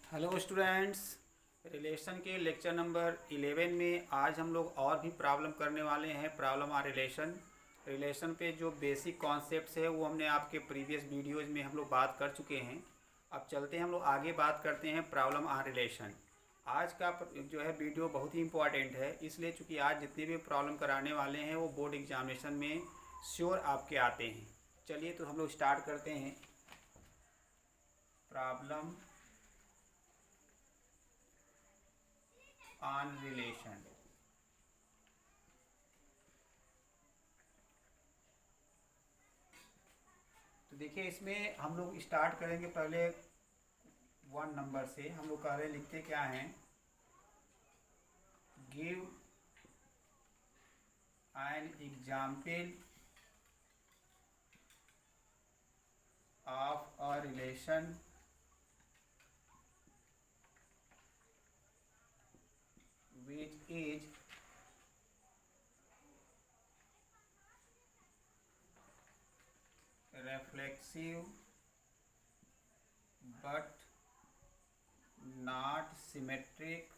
Hello students. Relation के lecture number 11 में आज हम लोग और भी प्रॉब्लम करने वाले हैं। प्रॉब्लम आ रिलेशन पे जो बेसिक कॉन्सेप्ट्स है वो हमने आपके प्रीवियस वीडियोज़ में हम लोग बात कर चुके हैं। अब चलते हैं हम लोग आगे बात करते हैं प्रॉब्लम आ रिलेशन। आज का जो है वीडियो बहुत ही इम्पोर्टेंट है, इसलिए चूँकि आज जितने भी प्रॉब्लम कराने वाले हैं वो बोर्ड एग्जामिनेशन में श्योर आपके आते हैं। चलिए तो हम लोग स्टार्ट करते हैं। Problem on relation. तो देखिए इसमें हम लोग स्टार्ट करेंगे पहले 1 नंबर से। हम लोग कह रहे लिखते क्या हैं, give an example of a relation which is reflexive but not symmetric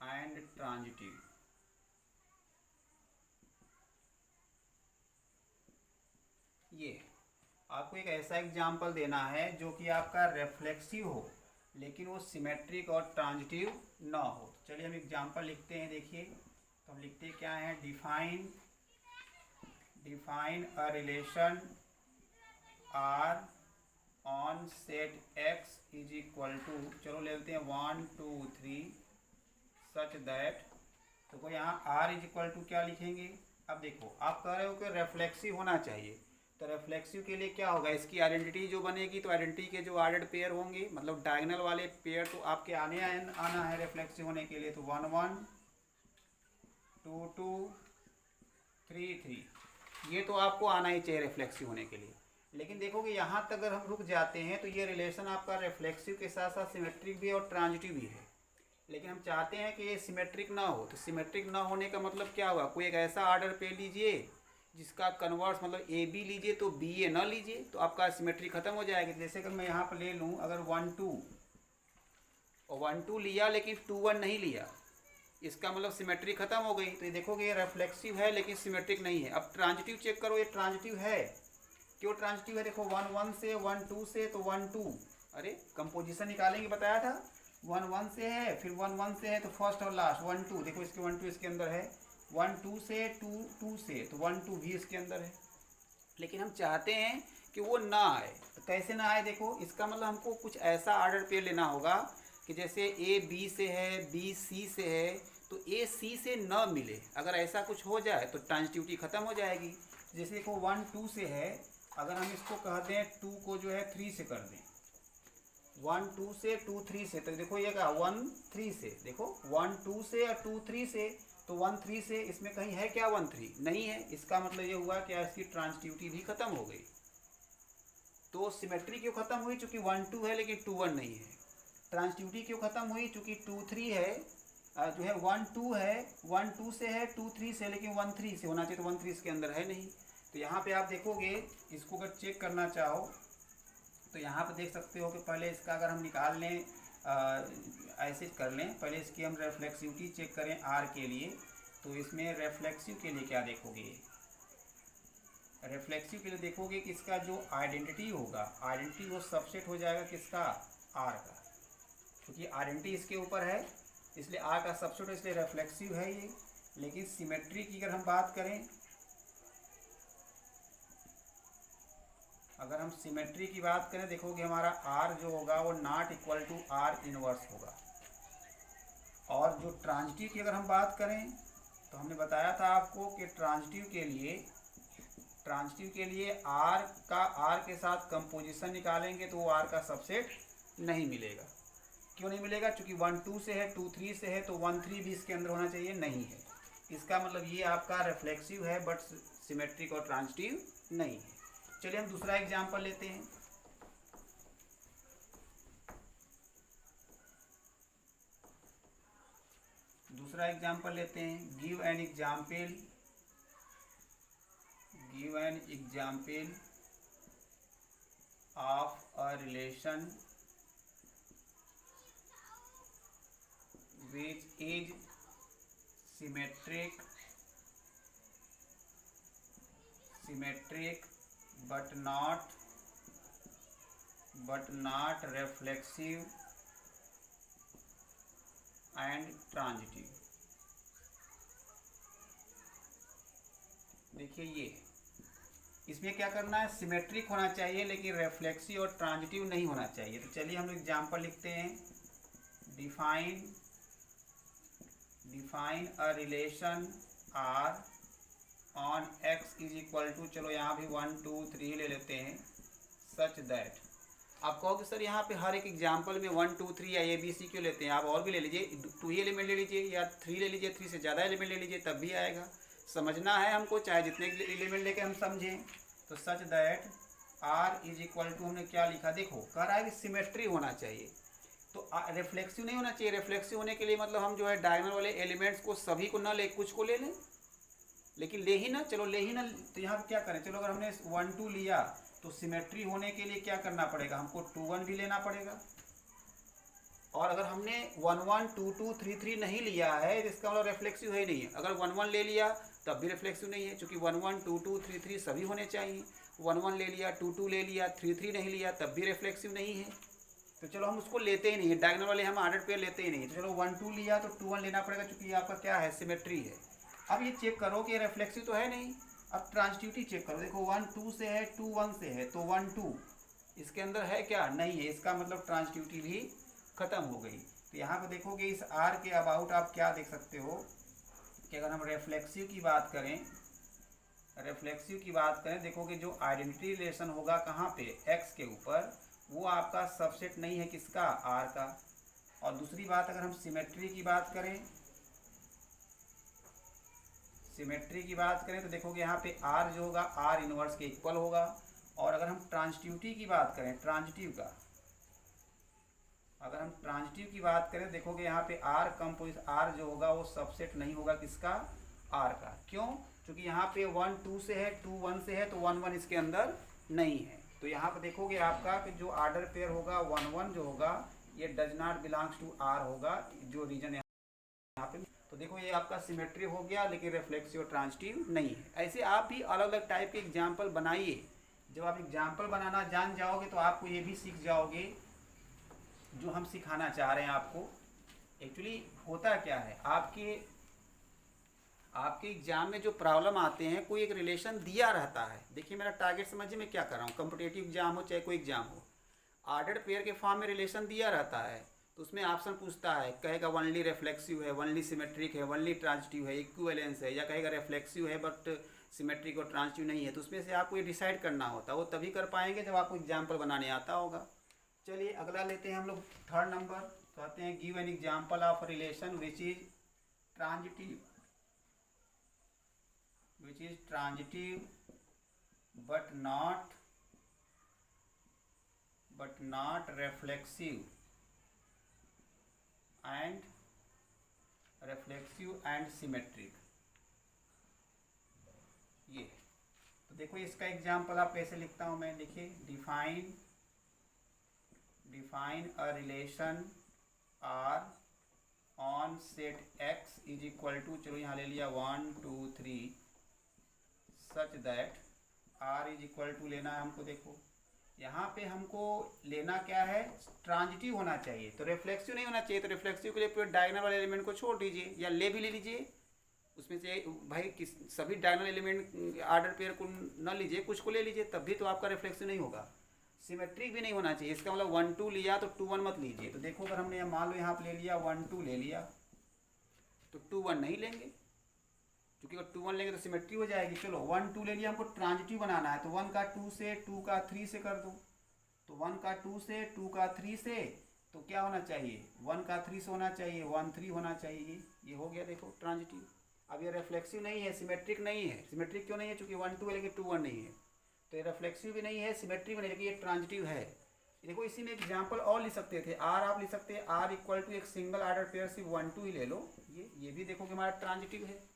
and transitive। ये आपको एक ऐसा एग्जाम्पल देना है जो कि आपका रिफ्लेक्सिव हो लेकिन वो सिमेट्रिक और ट्रांजिटिव ना हो। चलिए हम एग्जाम्पल लिखते हैं। देखिए तो हम लिखते क्या हैं, define a relation R on set X is equal to, चलो ले लेते हैं 1 2 3 सच दैट। तो यहाँ आर इज इक्वल टू क्या लिखेंगे। अब देखो आप कह रहे हो कि रेफ्लेक्सिव होना चाहिए, तो रेफ्लेक्सिव के लिए क्या होगा, इसकी आइडेंटिटी जो बनेगी, तो आइडेंटिटी के जो ऑर्डर्ड पेयर होंगे मतलब डायगोनल वाले पेयर तो आपके आना है रेफ्लेक्सिव होने के लिए। तो 1 1 2 2 3 3 ये तो आपको आना ही चाहिए रिफ्लेक्सिव होने के लिए। लेकिन देखोगे यहाँ तक अगर हम रुक जाते हैं तो ये रिलेशन आपका रिफ्लेक्सिव के साथ साथ सिमेट्रिक भी और ट्रांजिटिव भी है। लेकिन हम चाहते हैं कि ये सिमेट्रिक ना हो, तो सिमेट्रिक ना होने का मतलब क्या हुआ, कोई एक ऐसा ऑर्डर पे लीजिए जिसका कन्वर्स मतलब ए बी लीजिए तो बी ए ना लीजिए, तो आपका सिमेट्री खत्म हो जाएगी। जैसे अगर मैं यहाँ पर ले लूँ, अगर 1 2 और 1 2 लिया लेकिन 2 1 नहीं लिया, इसका मतलब सिमेट्री खत्म हो गई। तो ये देखोगे ये रिफ्लेक्सिव है लेकिन सिमेट्रिक नहीं है। अब ट्रांजिटिव चेक करो, ये ट्रांजिटिव है। क्यों ट्रांजिटिव है, देखो 1 1 से 1 2 से तो 1 2, अरे कंपोजिशन निकालेंगे बताया था, 1 1 से है फिर 1 1 से है तो फर्स्ट और लास्ट 1 2, देखो इसके 1 2 इसके अंदर है, 1 2 से 2 2 से तो 1 2 भी इसके अंदर है। लेकिन हम चाहते हैं कि वो ना आए, तो कैसे ना आए, देखो इसका मतलब हमको कुछ ऐसा ऑर्डर पेयर लेना होगा कि जैसे ए बी से है, बी सी से है, तो ए सी से न मिले। अगर ऐसा कुछ हो जाए तो ट्रांजिटिविटी खत्म हो जाएगी। जैसे देखो 1 2 से है, अगर हम इसको कह दें 2 को जो है 3 से कर दें, 1 2 से 2 3 से, तो देखो ये क्या 1 3 से, देखो 1 2 से या 2 3 से, तो 1 3 से इसमें कहीं है क्या 1 3 नहीं है। इसका मतलब ये हुआ कि इसकी ट्रांजिटिविटी भी खत्म हो गई। तो सिमेट्री क्यों खत्म हुई, चूंकि 1 2 है लेकिन 2 1 नहीं है। ट्रांजिटिविटी क्यों खत्म हुई, चूंकि 2 3 है, जो है 1 2 है, 1 2 से है, 2 3 से, लेकिन 1 3 से होना चाहिए, तो 1 3 इसके अंदर है नहीं। तो यहाँ पे आप देखोगे, इसको अगर चेक करना चाहो तो यहाँ पर देख सकते हो कि पहले इसका अगर हम निकाल लें, ऐसे कर लें, पहले इसकी हम रिफ्लेक्सिविटी चेक करें आर के लिए। तो इसमें रिफ्लेक्सिव के लिए क्या देखोगे, रिफ्लेक्सिव के लिए देखोगे कि इसका जो आइडेंटिटी होगा, आइडेंटिटी वो सबसेट हो जाएगा किसका, आर का, क्योंकि आइडेंटिटी इसके ऊपर है इसलिए आर का सबसेट है, इसलिए रिफ्लेक्सिव है ये। लेकिन सिमेट्री की अगर हम बात करें, अगर हम सिमेट्री की बात करें, देखोगे हमारा आर जो होगा वो not equal to R inverse होगा। और जो ट्रांजिटिव की अगर हम बात करें तो हमने बताया था आपको कि ट्रांजिटिव के लिए आर के साथ कंपोजिशन निकालेंगे तो वो आर का सबसेट नहीं मिलेगा। क्यों नहीं मिलेगा, क्योंकि 1 2 से है, 2 3 से है, तो 1 3 भी इसके अंदर होना चाहिए, नहीं है। इसका मतलब ये आपका रिफ्लेक्सिव है बट सिमेट्रिक और ट्रांजिटिव नहीं है। चलिए हम दूसरा एग्जाम्पल लेते हैं। दूसरा एग्जाम्पल लेते हैं, give an example of a relation which is symmetric but not reflexive and transitive। देखिए ये इसमें क्या करना है, सिमेट्रिक होना चाहिए लेकिन रेफ्लेक्सिव और ट्रांजिटिव नहीं होना चाहिए। तो चलिए हम एग्जांपल लिखते हैं। Define a relation R on X is equal to, चलो यहाँ भी 1 2 3 ले लेते हैं, सच दैट। आप कहोगे सर यहाँ पे हर एक एग्जाम्पल में 1 2 3 या ABC क्यों लेते हैं, आप और भी ले लीजिए, 2 ही एलिमेंट ले लीजिए या 3 ले लीजिए, 3 से ज़्यादा एलिमेंट ले लीजिए तब भी आएगा। समझना है हमको, चाहे जितने एलिमेंट लेके हम समझें। तो such that R is equal to, हमने क्या लिखा, देखो कह रहा है कि सिमेट्री होना चाहिए, तो रिफ्लेक्सिव नहीं होना चाहिए। रिफ्लेक्सिव होने के लिए मतलब हम जो है डायगोनल वाले एलिमेंट्स को सभी को ना ले, कुछ को ले लें, लेकिन ले ही ना, चलो ले ही ना। तो यहाँ पे क्या करें, चलो अगर हमने 1 2 लिया तो सिमेट्री होने के लिए क्या करना पड़ेगा, हमको 2 1 भी लेना पड़ेगा। और अगर हमने 1 1 2 2 3 3 नहीं लिया है तो इसका मतलब रिफ्लेक्सिव है नहीं है। अगर 1 1 ले लिया तब भी रिफ्लेक्सिव नहीं है, क्योंकि 1 1 2 2 3 3 सभी होने चाहिए। 1 1 ले लिया, 2 2 ले लिया, 3 3 नहीं लिया तब भी रिफ्लेक्सिव नहीं है। तो चलो हम उसको लेते ही नहीं है, डायगोनल वाले हम ऑर्डर पेयर लेते ही नहीं। तो चलो 1 2 लिया तो 2 1 लेना पड़ेगा, क्योंकि ये आपका क्या है, सिमेट्री है। अब ये चेक करो कि रिफ्लेक्सिव तो है नहीं। अब ट्रांजिटिविटी चेक करो, देखो 1 2 से है, 2 1 से है, तो 1 2 इसके अंदर है क्या, नहीं है। इसका मतलब ट्रांजिटिविटी भी खत्म हो गई। तो यहाँ पर देखोगे इस आर के अबाउट आप क्या देख सकते हो कि अगर हम रिफ्लेक्सिव की बात करें, देखोगे जो आइडेंटिटी रिलेशन होगा कहाँ पे, एक्स के ऊपर, वो आपका सबसेट नहीं है किसका, आर का। और दूसरी बात, अगर हम सिमेट्री की बात करें तो देखोगे यहाँ पे आर जो होगा आर इनवर्स के इक्वल होगा। और अगर हम ट्रांजिटिविटी की बात करें, ट्रांजिटिव की बात करें, देखोगे यहाँ पे आर कंपोजिट, आर जो होगा वो सबसेट नहीं होगा किसका, आर का। क्यों, क्योंकि यहाँ पे 1 2 से है, 2 1 से है, तो 1 1 इसके अंदर नहीं है। तो यहाँ पे देखोगे आपका कि जो आर्डर पेयर होगा 1 1 जो होगा ये does not belongs to R होगा, जो रीजन यहाँ पे। तो देखो ये आपका सिमेट्री हो गया लेकिन रिफ्लेक्सिव और ट्रांजिटिव नहीं है। ऐसे आप भी अलग अलग टाइप के एग्जाम्पल बनाइए। जब आप एग्जाम्पल बनाना जान जाओगे तो आपको ये भी सीख जाओगे जो हम सिखाना चाह रहे हैं आपको। एक्चुअली होता क्या है, आपके एग्जाम में जो प्रॉब्लम आते हैं, कोई एक रिलेशन दिया रहता है। देखिए मेरा टारगेट समझिए मैं क्या कर रहा हूँ, कॉम्पिटिटिव एग्जाम हो चाहे कोई एग्जाम हो, ऑर्डर्ड पेयर के फॉर्म में रिलेशन दिया रहता है। तो उसमें ऑप्शन पूछता है, कहेगा वनली रिफ्लेक्सिव है, वनली सिमेट्रिक है, वनली ट्रांजिटिव है, इक्विवेलेंस है, या कहेगा रिफ्लेक्सिव है बट सिमेट्रिक और ट्रांजिटिव नहीं है। तो उसमें से आपको ये डिसाइड करना होता है, वो तभी कर पाएंगे जब आपको एग्जाम्पल बनाने आता होगा। चलिए अगला लेते हैं हम लोग, 3rd नंबर। कहते हैं give an example of relation which is transitive but not reflexive and symmetric. ये तो देखो इसका एग्जाम्पल आप कैसे लिखता हूँ मैं, देखिए define a relation R on set X is equal to, चलो यहाँ ले लिया 1 2 3 such that R is equal to लेना है हमको। देखो यहाँ पे हमको लेना क्या है, ट्रांजिटिव होना चाहिए, तो रिफ्लेक्सिव नहीं होना चाहिए। तो रिफ्लेक्सिव के लिए पूरे डायगोनल वाले एलिमेंट को छोड़ दीजिए या ले भी ले लीजिए, उसमें से भाई सभी डायगोनल एलिमेंट आर्डर पेयर को न लीजिए, कुछ को ले लीजिए, तब भी तो आपका रिफ्लेक्सिव नहीं होगा। सिमेट्रिक भी नहीं होना चाहिए, इसका मतलब 1 2 लिया तो 2 1 मत लीजिए। तो देखो अगर हमने मान लो यहाँ पे ले लिया 1 2 ले लिया तो 2 1 नहीं लेंगे, क्योंकि अगर 2 1 लेंगे तो सिमेट्री हो जाएगी। चलो 1 2 ले लिया, हमको ट्रांजिटिव बनाना है, तो 1 का 2 से, 2 का 3 से कर दो। तो 1 का 2 से, 2 का 3 से, तो क्या होना चाहिए, 1 का 3 से होना चाहिए, 1 3 होना चाहिए। ये हो गया देखो ट्रांजिटिव। अब ये रिफ्लेक्सिव नहीं है, सिमेट्रिक नहीं है। सिमेट्रिक क्यों नहीं है, क्योंकि 1 2 है लेकिन 2 1 नहीं है। तो ये रिफ्लेक्सिव भी नहीं है, सिमेट्री भी नहीं, लेकिन ये ट्रांजिटिव है। देखो इसी में एग्जाम्पल और लिख सकते थे, आर आप लिख सकते हैं, आर इक्वल टू एक सिंगल आर्डर पेयर सिर्फ 1 2 ही ले लो। ये भी देखो कि हमारा ट्रांजिटिव है।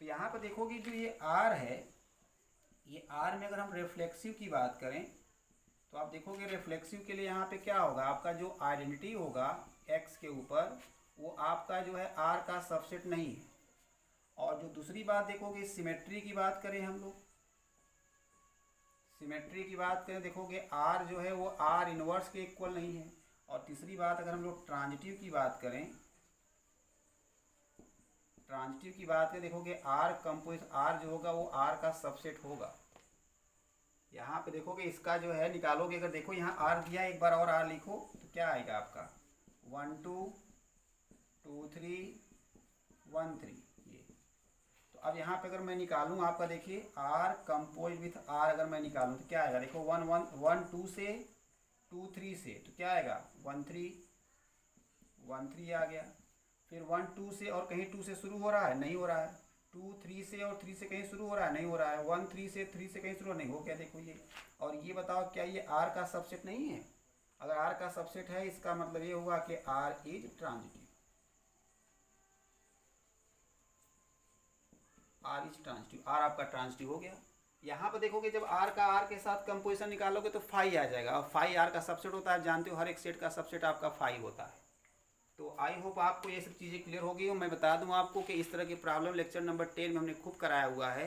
तो यहाँ पर देखोगे जो ये आर है, ये आर में अगर हम रिफ्लेक्सिव की बात करें तो आप देखोगे रिफ्लेक्सिव के लिए यहाँ पे क्या होगा, आपका जो आइडेंटिटी होगा x के ऊपर वो आपका जो है r का सबसेट नहीं है। और जो दूसरी बात देखोगे, सिमेट्री की बात करें हम लोग, सिमेट्री की बात करें, देखोगे r जो है वो r इनवर्स के इक्वल नहीं है। और तीसरी बात अगर हम लोग ट्रांजिटिव की बात करें, ट्रांजिटिव की बात करें, देखोगे r कंपोजिट r जो होगा वो r का सबसेट होगा। यहाँ पे देखोगे इसका जो है निकालोगे, अगर देखो यहाँ r दिया, एक बार और r लिखो तो क्या आएगा आपका 1 2 2 3 1 3 ये। तो अब यहाँ पे अगर मैं निकालूँ आपका, देखिए r कंपोज विथ r अगर मैं निकालूँ तो क्या आएगा, देखो 1 1 1 2 से 2 3 से, तो क्या आएगा 1 3 1 3 आ गया। फिर 1 2 से और कहीं 2 से शुरू हो रहा है, नहीं हो रहा है। 2 3 से और 3 से कहीं शुरू हो रहा है, नहीं हो रहा है। 1 3 से 3 से कहीं शुरू नहीं हो गया, देखो ये। और ये बताओ क्या ये r का सबसेट नहीं है? अगर r का सबसेट है, इसका मतलब ये हुआ कि r is transitive, r is transitive, r आपका ट्रांजिटिव हो गया। यहाँ पर देखोगे जब r का r के साथ कंपोजिशन निकालोगे तो फाई आ जाएगा, और फाई r का सबसेट होता है, जानते हो हर एक सेट का सबसेट आपका फाई होता है। तो आई होप आपको ये सब चीज़ें क्लियर होगी। और मैं बता दूं आपको कि इस तरह की प्रॉब्लम लेक्चर नंबर 10 में हमने खूब कराया हुआ है।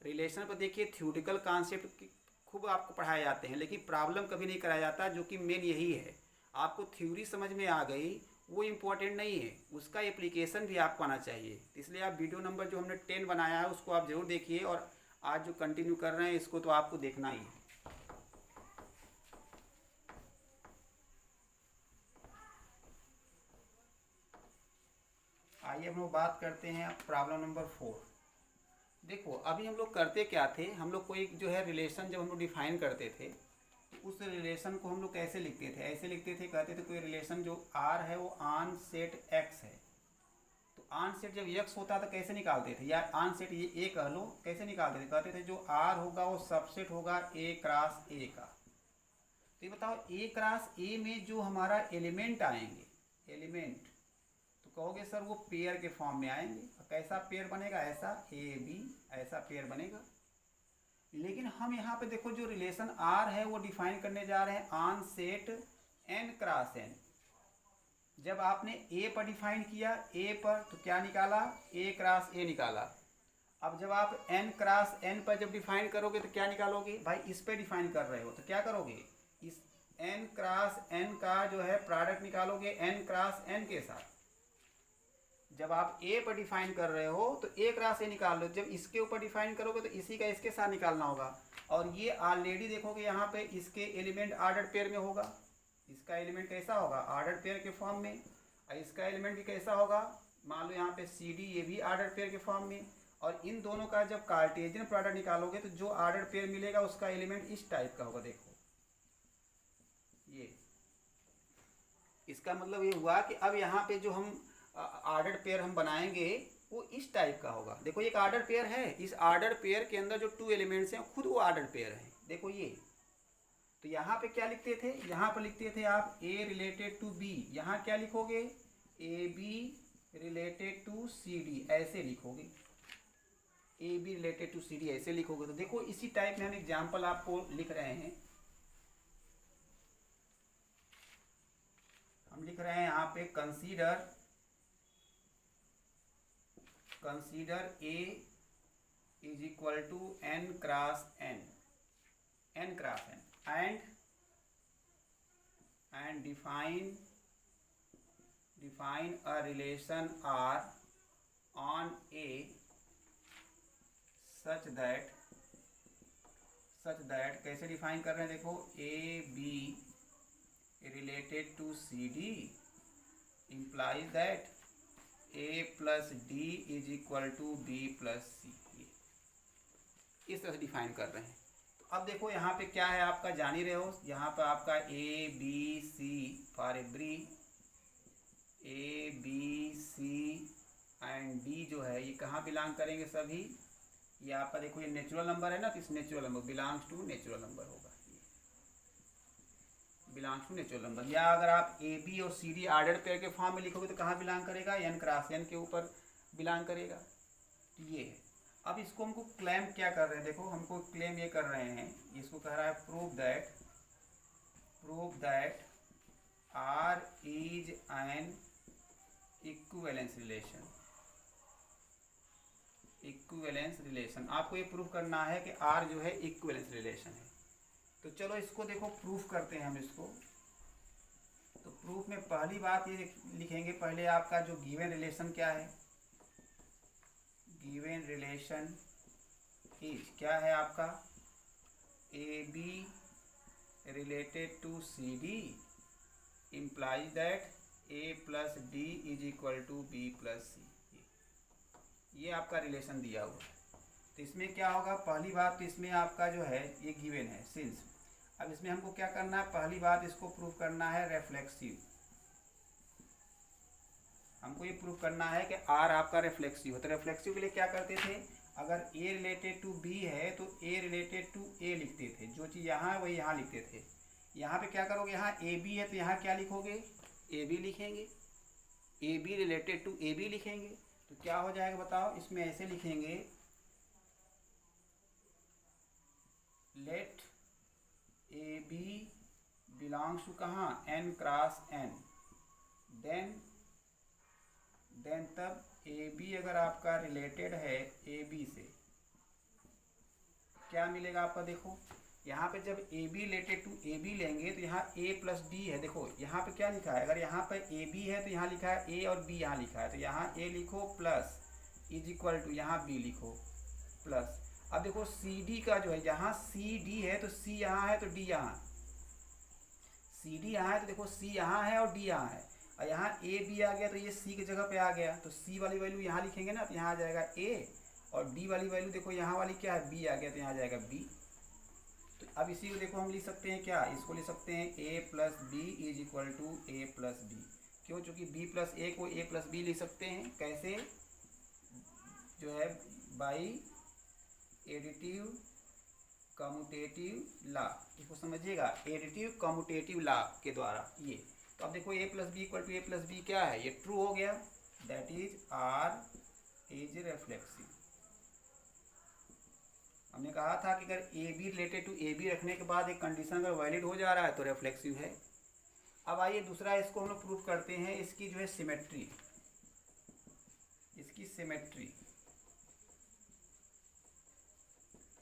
रिलेशन पर देखिए थ्योरेटिकल कॉन्सेप्ट खूब आपको पढ़ाए जाते हैं, लेकिन प्रॉब्लम कभी नहीं कराया जाता, जो कि मेन यही है। आपको थ्योरी समझ में आ गई वो इम्पोर्टेंट नहीं है, उसका एप्लीकेशन भी आपको आना चाहिए। इसलिए आप वीडियो नंबर जो हमने 10 बनाया है उसको आप ज़रूर देखिए, और आज जो कंटिन्यू कर रहे हैं इसको तो आपको देखना ही है। आइए हम लोग बात करते हैं प्रॉब्लम नंबर 4। देखो अभी हम लोग करते क्या थे, हम लोग कोई जो है रिलेशन जब हम लोग डिफाइन करते थे तो उस रिलेशन को हम लोग कैसे लिखते थे, ऐसे लिखते थे, कहते थे कोई रिलेशन जो r है वो ऑन सेट x है। तो ऑन सेट जब x होता था कैसे निकालते थे, या ऑन सेट ये a कह लो, कैसे निकालते थे, कहते थे जो r होगा वो सबसेट होगा a क्रॉस a का। तो ये बताओ a क्रॉस a में जो हमारा एलिमेंट आएंगे, एलिमेंट, तो कहोगे सर वो पेयर के फॉर्म में आएंगे। कैसा पेयर बनेगा, ऐसा ए बी, ऐसा पेयर बनेगा। लेकिन हम यहाँ पे देखो जो रिलेशन आर है वो डिफाइन करने जा रहे हैं on set N cross N. जब आपने ए पर डिफाइन किया, ए पर, तो क्या निकाला, ए क्रॉस ए निकाला। अब जब आप एन क्रॉस एन पर जब डिफाइन करोगे तो क्या निकालोगे, भाई इस पे डिफाइन कर रहे हो तो क्या करोगे, इस एन क्रॉस एन का जो है प्रोडक्ट निकालोगे एन क्रॉस एन के साथ। जब आप ए पर डिफाइन कर रहे हो तो ए क्रॉस ए निकाल लो, जब इसके ऊपर डिफाइन करोगे तो इसी का इसके साथ निकालना होगा। और ये ऑलरेडी देखोगे यहाँ पे इसके एलिमेंट ऑर्डर पेयर में होगा, इसका एलिमेंट कैसा होगा, ऑर्डर पेयर के फॉर्म में, और इसका एलिमेंट भी कैसा होगा, मान लो यहाँ पे सी डी, ये भी ऑर्डर पेयर के फॉर्म में। और इन दोनों का जब कार्टेशियन प्रोडक्ट निकालोगे तो जो ऑर्डर पेयर मिलेगा उसका एलिमेंट इस टाइप का होगा। देखो ये, इसका मतलब ये हुआ कि अब यहाँ पे जो हम ऑर्डर पेयर हम बनाएंगे वो इस टाइप का होगा। देखो एक ऑर्डर पेयर है, इस ऑर्डर पेयर के अंदर जो 2 एलिमेंट्स हैं खुद वो ऑर्डर पेयर हैं। देखो ये, तो यहाँ पे क्या लिखते थे, यहाँ पर लिखते थे आप ए रिलेटेड टू बी, यहाँ क्या लिखोगे, A B related to C D, ऐसे लिखोगे, A B related to C D ऐसे लिखोगे। तो देखो इसी टाइप में हम एग्जाम्पल आपको लिख रहे हैं, हम लिख रहे हैं यहाँ पे consider a is equal to N cross N, N cross N, and define a relation R on a such that कैसे डिफाइन कर रहे हैं, देखो a B related to C d implies that a plus D is equal to B plus c, इस तरह से define कर रहे हैं। तो अब देखो यहाँ पे क्या है, आपका जान ही रहे हो, यहाँ पे आपका ए B C for every, A B C and D जो है ये कहाँ बिलोंग करेंगे सभी, ये आपका देखो ये नेचुरल नंबर है ना, तो इस natural number belongs to natural number होगा, बिलोंग्स टू नेचुरल नंबर। या अगर आप ए बी और सी डी ऑर्डर पेयर के फॉर्म में लिखोगे तो कहाँ बिलोंग करेगा, एन क्रॉस एन के ऊपर बिलोंग करेगा। तो ये है। अब इसको हमको क्लेम क्या कर रहे हैं, देखो हमको क्लेम ये कर रहे हैं, इसको कह रहा है prove that prove that R is an equivalence relation। Equivalence relation, आपको ये प्रूफ करना है कि R जो है इक्विवेलेंस रिलेशन है। तो चलो इसको देखो प्रूफ करते हैं हम इसको। तो प्रूफ में पहली बात ये लिखेंगे, पहले आपका जो गिवन रिलेशन क्या है, गिवन रिलेशन इज क्या है आपका, A B related to C d implies that a plus D is equal to B plus c. ये आपका रिलेशन दिया हुआ है। तो इसमें क्या होगा, पहली बात तो इसमें आपका जो है ये गिवन है सिंस। अब इसमें हमको क्या करना है, पहली बात इसको प्रूव करना है रेफ्लेक्सिव। हमको ये प्रूव करना है कि आर आपका रेफ्लेक्सिव है। तो रेफ्लेक्सिव के लिए क्या करते थे, अगर ए रिलेटेड टू बी है तो ए रिलेटेड टू ए लिखते थे, जो चीज़ यहाँ है वही यहाँ लिखते थे। यहाँ पे क्या करोगे, यहाँ ए बी है तो यहाँ क्या लिखोगे, ए बी लिखेंगे, A B related to A B लिखेंगे। तो क्या हो जाएगा बताओ, इसमें ऐसे लिखेंगे, let A B belongs to कहाँ, एन क्रॉस एन। देन तब ए बी अगर आपका रिलेटेड है ए बी से, क्या मिलेगा आपका, देखो यहाँ पे जब A B related to A B लेंगे तो यहाँ ए प्लस डी है। देखो यहाँ पे क्या लिखा है, अगर यहाँ पे ए बी है तो यहाँ लिखा है ए और बी यहाँ लिखा है, तो यहाँ ए लिखो प्लस इज इक्वल टू यहाँ बी लिखो प्लस। अब देखो सी डी का जो है, जहाँ सी डी है तो सी यहाँ है तो डी यहाँ, सी डी यहाँ है तो देखो सी यहाँ है और डी यहाँ है, और यहाँ ए बी आ गया तो ये सी की जगह पे आ गया, तो सी वाली वैल्यू यहाँ लिखेंगे ना तो यहाँ आ जाएगा ए, और डी वाली वैल्यू देखो यहाँ वाली क्या है, बी आ गया तो यहाँ आ जाएगा बी। तो अब इसी को देखो हम लिख सकते हैं क्या, इसको लिख सकते हैं a plus B is equal to A plus b. क्यों, चूँकि बी प्लस ए को ए प्लस बी लिख सकते हैं, कैसे, जो है बाई एडिटिव कम्यूटेटिव लॉ। इसको समझिएगा, एडिटिव कम्यूटेटिव लॉ के द्वारा ये। तो अब देखो a plus b equal to A plus b क्या है, ये ट्रू हो गया, that is R is reflexive. हमने कहा था कि अगर A B related to A b रखने के बाद एक कंडीशन अगर वैलिड हो जा रहा है तो रेफ्लेक्सिव है। अब आइए दूसरा इसको हम लोग प्रूफ करते हैं, इसकी जो है सिमेट्री, इसकी सिमेट्री।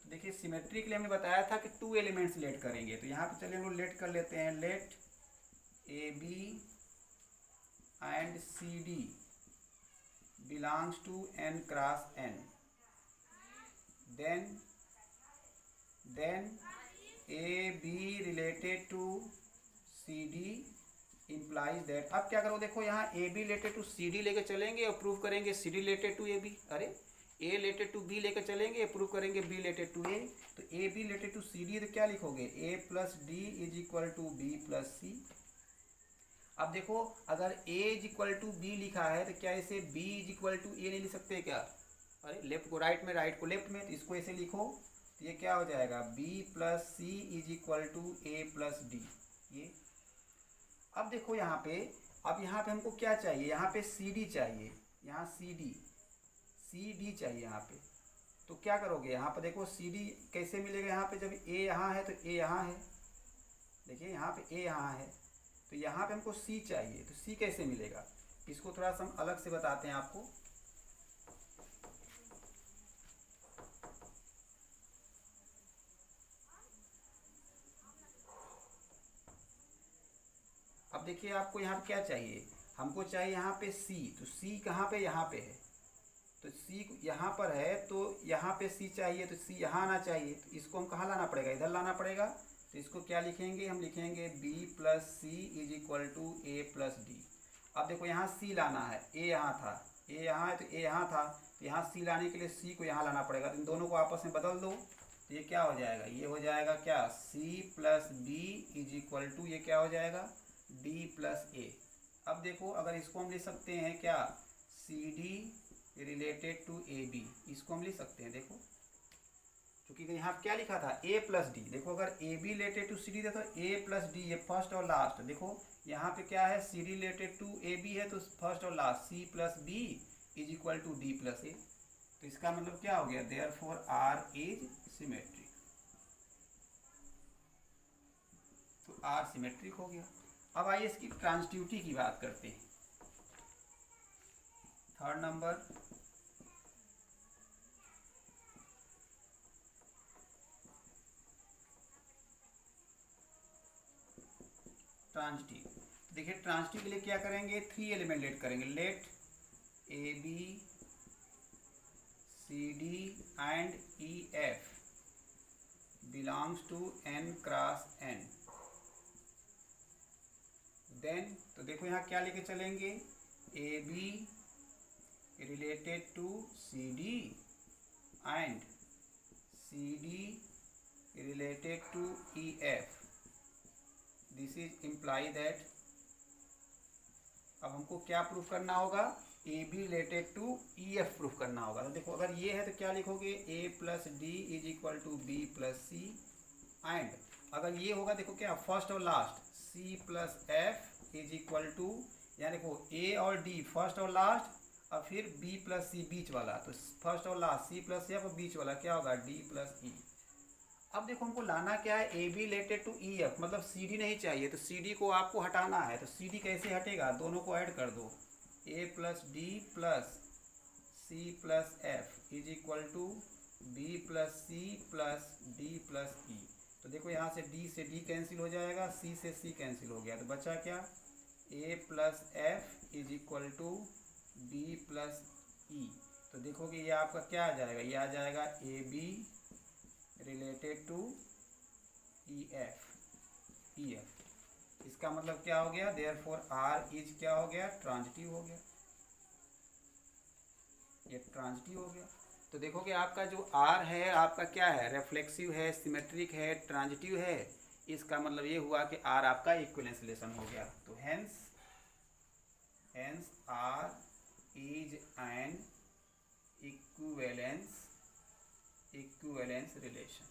देखिए सिमेट्री के लिए हमने बताया था कि टू एलिमेंट्स लेट करेंगे, तो यहाँ पे चलिए हम लोग लेट कर लेते हैं, let A B and C D belongs to N cross N. then A B related to C D implies that. अब क्या करो, देखो यहाँ A B related to C D लेके चलेंगे और प्रूव करेंगे C D related to A B, अरे ए रिलेटेड टू बी लेके चलेंगे, प्रूव करेंगे बी रिलेटेड टू ए। तो a B related to C d तो क्या लिखोगे, ए plus D is equal to B plus c. अब देखो अगर a is equal to b लिखा है तो क्या इसे b is equal to a नहीं लिख सकते क्या, अरे लेफ्ट को राइट में, राइट को लेफ्ट में, तो इसको ऐसे लिखो, तो ये क्या हो जाएगा, b plus C is equal to A plus D. ये अब देखो यहाँ पे, अब यहाँ पे हमको क्या चाहिए, यहाँ पे सी डी चाहिए, यहाँ सी डी चाहिए यहाँ पे। तो क्या करोगे, यहाँ पे देखो सी डी कैसे मिलेगा, यहाँ पे जब ए यहाँ है तो ए यहाँ है, देखिए यहाँ पे ए यहाँ है, तो यहाँ पे हमको सी चाहिए, तो सी कैसे मिलेगा, इसको थोड़ा सा हम अलग से बताते हैं आपको। अब देखिए आपको यहाँ पे क्या चाहिए, हमको चाहिए यहाँ पे C, तो C कहाँ पे, यहाँ पे है, तो C यहाँ पर है तो यहाँ पे C चाहिए, तो C यहाँ आना चाहिए, तो इसको हम कहाँ लाना पड़ेगा, इधर लाना पड़ेगा। तो इसको क्या लिखेंगे, हम लिखेंगे B plus C is equal to A plus D. अब देखो यहाँ C लाना है, A यहाँ था, A यहाँ है तो A यहाँ था, तो यहाँ C लाने के लिए C को यहाँ लाना पड़ेगा, तो इन दोनों को आपस में बदल दो, तो ये क्या हो जाएगा, ये हो जाएगा क्या, C plus B is equal to, ये क्या हो जाएगा, d प्लस ए। अब देखो अगर इसको हम लिख सकते हैं क्या, C D related to A B, इसको हम लिख सकते हैं, देखो क्योंकि यहाँ क्या लिखा था, a प्लस डी। देखो अगर A B related to C D था तो a प्लस डी, ये फर्स्ट और लास्ट। देखो यहाँ पे क्या है, C D related to A B है तो फर्स्ट और last, c plus B is equal to D plus A. तो इसका मतलब क्या हो गया, देयरफॉर आर इज सिमेट्रिक। तो आर सिमेट्रिक हो गया। अब आइए इसकी ट्रांसटिविटी की बात करते हैं। Third number, transitive. देखिए ट्रांसटिव के लिए क्या करेंगे, 3 एलिमेंट लेट करेंगे। Let A B C D and E F belongs to n cross n। Then तो देखो यहाँ क्या लेके चलेंगे, A B related to C D and C D related to E F. This is imply that, अब हमको क्या proof करना होगा, A B related to E F proof करना होगा। तो देखो अगर ये है तो क्या लिखोगे, ए plus D is equal to B plus C. And अगर ये होगा, देखो क्या फर्स्ट और last, C plus F is equal to, यानी देखो ए और डी फर्स्ट और लास्ट, और फिर बी प्लस सी बीच वाला, तो फर्स्ट और लास्ट सी प्लस एफ और बीच वाला क्या होगा, डी प्लस ई। अब देखो हमको लाना क्या है, A B related to E F, मतलब सी डी नहीं चाहिए, तो सी डी को आपको हटाना है। तो सी डी कैसे हटेगा, दोनों को ऐड कर दो, A plus D plus C plus F is equal to B plus C plus D plus E. तो देखो यहाँ से डी कैंसिल हो जाएगा, सी से सी कैंसिल हो गया, तो बचा क्या, A plus F is equal to B plus E. तो देखोगे ये आपका क्या आ जाएगा, ये आ जाएगा A B related to E F. इसका मतलब क्या हो गया, देयरफॉर आर इज क्या हो गया, ट्रांजिटिव हो गया, ये ट्रांजिटिव हो गया। तो देखोगे आपका जो आर है आपका क्या है, रिफ्लेक्सिव है, सिमेट्रिक है, ट्रांजिटिव है। इसका मतलब ये हुआ कि आर आपका इक्विवेलेंस रिलेशन हो गया। तो hence R is an equivalence relation.